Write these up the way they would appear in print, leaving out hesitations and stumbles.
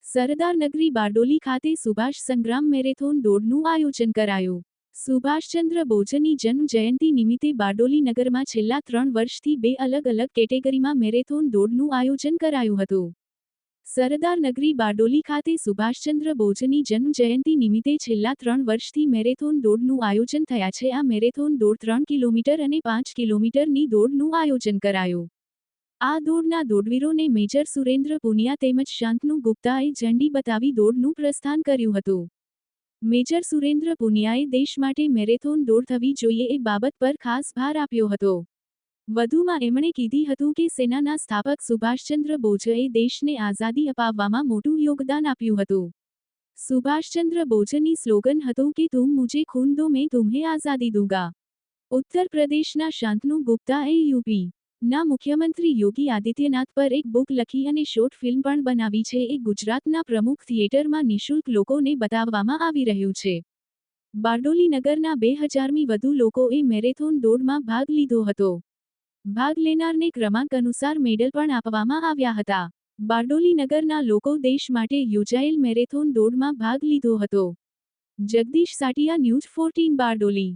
સરદારનગરી બારડોલી ખાતે સુભાષ સંગ્રામ મેરેથોન દોડનું આયોજન કરાયું। સુભાષચંદ્ર બોઝની જન્મ જયંતિ નિમિત્તે બારડોલી નગરમાં છેલ્લા 3 વર્ષથી 2 અલગ અલગ કેટેગરીમાં મેરેથોન દોડનું આયોજન કરાયું હતું। સરદારનગરી બારડોલી ખાતે સુભાષચંદ્ર બોઝની જન્મ જયંતિ નિમિત્તે છેલ્લા 3 વર્ષથી મેરેથોન દોડનું આયોજન થયા છે। આ મેરેથોન દોડ 3 કિલોમીટર અને 5 કિલોમીટરની દોડનું આયોજન કરાયું। આ દોડના દોડવીરોને મેજર સુરેન્દ્ર પુનિયા તેમજ શાંતનુ ગુપ્તાએ ઝંડી બતાવી દોડનું પ્રસ્થાન કર્યું હતું। મેજર સુરેન્દ્ર પુનિયાએ દેશ માટે મેરેથોન દોડ થવી જોઈએ એ બાબત પર ખાસ ભાર આપ્યો હતો। વધુમાં એમણે કીધી હતું કે સેનાના સ્થાપક સુભાષચંદ્ર બોઝએ દેશને આઝાદી અપાવવામાં મોટું યોગદાન આપ્યું હતું। સુભાષચંદ્ર બોઝની સ્લોગન હતું કે तुम मुझे खून दो मैं तुम्हें आजादी दूंगा। उत्तर प्रदेशना शांतनु गुप्ताए यूपी ના મુખ્યમંત્રી યોગી આદિત્યનાથ પર એક બુક લખી અને શોર્ટ ફિલ્મ પણ બનાવી છે। એ ગુજરાતના પ્રમુખ થિયેટરમાં નિઃશુલ્ક લોકોને બતાવવામાં આવી રહ્યું છે। બારડોલી નગરના 2000મી વધુ લોકોએ મેરેથોન દોડમાં ભાગ લીધો હતો। ભાગ લેનારને ક્રમાંક અનુસાર મેડલ પણ આપવામાં આવ્યા હતા। બારડોલી નગરના લોકો દેશ માટે યોજાયેલ મેરેથોન દોડમાં ભાગ લીધો હતો। જગદીશ સાટિયા, न्यूज 14 बारडोली।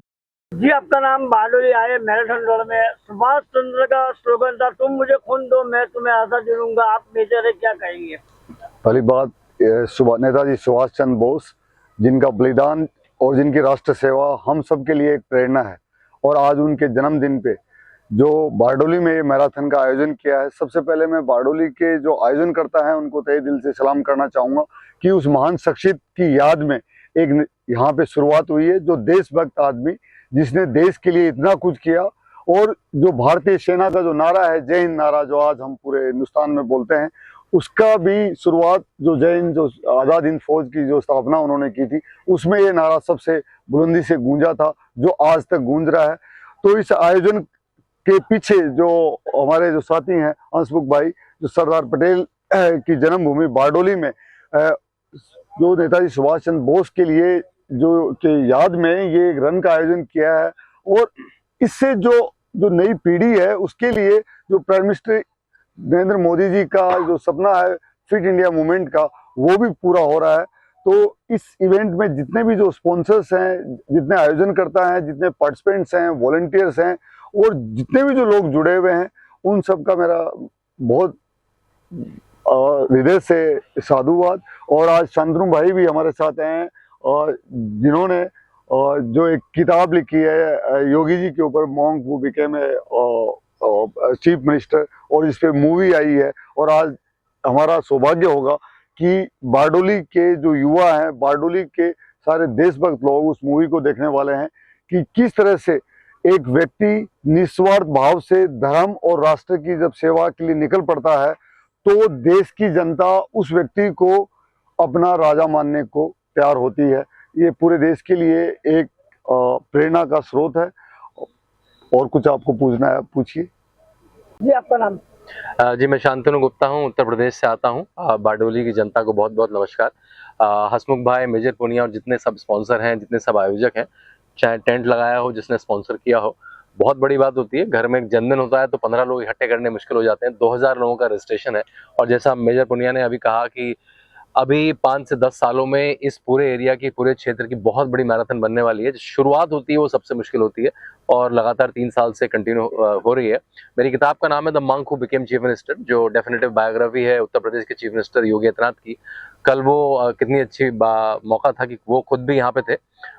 जी, आपका नाम बारडोली आए मैराथन दौड़ में सुभाष चंद्र का स्लोगन था, तुम मुझे खून दो मैं तुम्हें आजादी दूंगा। आप मेजर है, क्या कहेंगे? पहली बात, नेताजी सुभाष चंद्र बोस जिनका बलिदान और जिनकी राष्ट्र सेवा हम सब के लिए एक प्रेरणा है, और आज उनके जन्मदिन पे जो बारडोली में ये मैराथन का आयोजन किया है, सबसे पहले मैं बारडोली के जो आयोजन करता है उनको तहे दिल से सलाम करना चाहूँगा कि उस महान शख्सियत की याद में एक यहाँ पे शुरुआत हुई है, जो देशभक्त आदमी जिसने देश के लिए इतना कुछ किया। और जो भारतीय सेना का जो नारा है, जय हिंद नारा, जो आज हम पूरे हिंदुस्तान में बोलते हैं, उसका भी शुरुआत जो जय हिंद, जो आज़ाद हिंद फौज की जो स्थापना उन्होंने की थी, उसमें ये नारा सबसे बुलंदी से गूंजा था, जो आज तक गूंज रहा है। तो इस आयोजन के पीछे जो हमारे जो साथी हैं हंसमुख भाई, जो सरदार पटेल की जन्मभूमि बारडोली में जो नेताजी सुभाष चंद्र बोस के लिए जो के याद में ये एक रन का आयोजन किया है, और इससे जो नई पीढ़ी है उसके लिए जो प्राइम मिनिस्टर नरेंद्र मोदी जी का जो सपना है फिट इंडिया मूवमेंट का, वो भी पूरा हो रहा है। तो इस इवेंट में जितने भी जो स्पॉन्सर्स हैं, जितने आयोजनकर्ता हैं, जितने पार्टिसिपेंट्स हैं, वॉलंटियर्स हैं, और जितने भी जो लोग जुड़े हुए हैं, उन सब का मेरा बहुत हृदय से साधुवाद। और आज शांतनु भाई भी हमारे साथ हैं, और जिन्होंने जो एक किताब लिखी है योगी जी के ऊपर, monk who became chief minister, और इस पे मूवी आई है। और आज हमारा सौभाग्य होगा कि बारडोली के जो युवा हैं, बारडोली के सारे देशभक्त लोग उस मूवी को देखने वाले हैं कि किस तरह से एक व्यक्ति निस्वार्थ भाव से धर्म और राष्ट्र की जब सेवा के लिए निकल पड़ता है, तो देश की जनता उस व्यक्ति को अपना राजा मानने को तैयार होती है। ये पूरे देश के लिए एक प्रेरणा का स्रोत है। और कुछ आपको पूछना है, पूछिए। जी, आपका नाम? जी, मैं शांतनु गुप्ता हूँ, उत्तर प्रदेश से आता हूँ। बारडोली की जनता को बहुत बहुत नमस्कार। हंसमुख भाई, मेजर पुनिया और जितने सब स्पॉन्सर हैं, जितने सब आयोजक हैं, चाहे टेंट लगाया हो, जिसने स्पॉन्सर किया हो, बहुत बड़ी बात होती है। घर में एक जन्मदिन होता है तो 15 लोग इकट्ठे करने मुश्किल हो जाते हैं। 2000 लोगों का रजिस्ट्रेशन है, और जैसा मेजर पुनिया ने अभी कहा कि अभी 5 से 10 सालों में इस पूरे एरिया की, पूरे क्षेत्र की बहुत बड़ी मैराथन बनने वाली है। शुरुआत होती है वो सबसे मुश्किल होती है, और लगातार 3 साल से कंटिन्यू हो रही है। मेरी किताब का नाम है the monk who became chief minister, जो डेफिनेटिव बायोग्राफी है उत्तर प्रदेश के चीफ मिनिस्टर योगी आदित्यनाथ की। कल वो कितनी अच्छी मौका था कि वो खुद भी यहाँ पे थे,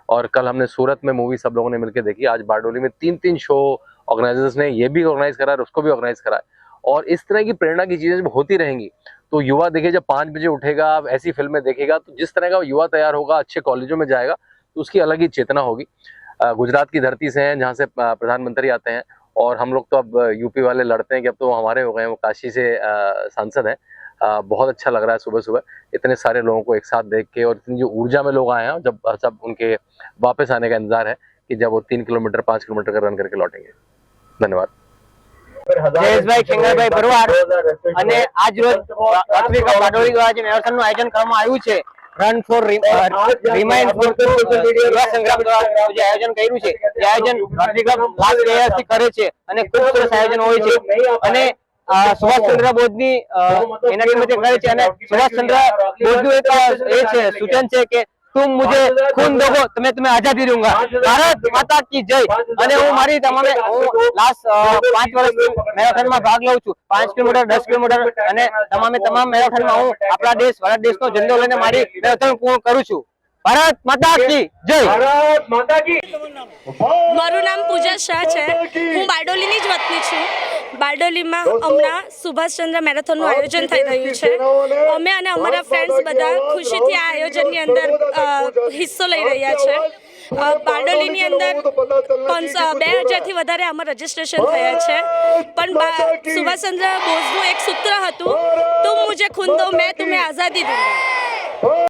और कल हमने सूरत में मूवी सब लोगों ने मिलकर देखी। आज बारडोली में 3-3 शो ऑर्गेनाइजर्स ने ये भी ऑर्गेनाइज करा है, उसको भी ऑर्गेनाइज करा है। और इस तरह की प्रेरणा की चीजें जब होती रहेंगी तो युवा देखिए, जब 5 बजे उठेगा, ऐसी फिल्में देखेगा, तो जिस तरह का युवा तैयार होगा, अच्छे कॉलेजों में जाएगा, तो उसकी अलग ही चेतना होगी। गुजरात की धरती से हैं, जहाँ से प्रधानमंत्री आते हैं, और हम लोग तो अब यूपी वाले लड़ते हैं कि अब तो हमारे हो गए हैं, वो काशी से सांसद हैं। बहुत अच्छा लग रहा है सुबह सुबह इतने सारे लोगों को एक साथ देख के, और इतनी जो ऊर्जा में लोग आए हैं, जब सब उनके वापस आने का इंतजार है कि जब वो 3 किलोमीटर 5 किलोमीटर का रन करके लौटेंगे। धन्यवाद। જયેશભાઈ ખેંગારભાઈ ભરવાડ અને આજ રોજ પત્રિકા બારડોલી દ્વારા જે મેરાથનનું આયોજન કરવામાં આવ્યું છે, રન ફોર રિમાઇન્ડ ફોર યુવા સંગ્રામ દ્વારા જે આયોજન કર્યું છે, તે આયોજન પત્રિકા લાસ્ટ યરથી કરે છે અને ખૂબ સરસ આયોજન હોય છે। અને સુભાષચંદ્ર બોઝની એના નિમિત્તે કરે છે અને સુભાષચંદ્ર બોઝનું એક એ છે સૂચન છે કે तुम मुझे खून दोगे तो मैं तुम्हें आजादी दूंगा। भारत माता की जय। અને હું મારી તમામે લાસ્ટ 5 વર્ષથી મેરેથોનમાં ભાગ લઉં છું, 5 કિલોમીટર 10 કિલોમીટર અને તમામ મેરેથોનમાં હું આપણા દેશ ભારત દેશનો ઝંડો લઈને મારી મેરેથોન પૂર્ણ કરું છું। ભારત માતા કી જય। ભારત માતા કી। મારું નામ પૂજા શાહ છે, હું બારડોલીની જ વતની છું। બારડોલીમાં હમણાં સુભાષચંદ્ર મેરેથોનનું આયોજન થઈ રહ્યું છે। અમે અને અમારા ફ્રેન્ડ્સ બધા ખુશીથી આ આયોજનની અંદર હિસ્સો લઈ રહ્યા છે। બારડોલીની અંદર 2000થી વધારે આમાં રજીસ્ટ્રેશન થયા છે, પણ સુભાષચંદ્ર બોઝનું એક સૂત્ર હતું, તુમ મુझे खून दो मैं तुम्हें आज़ादी दूंगा।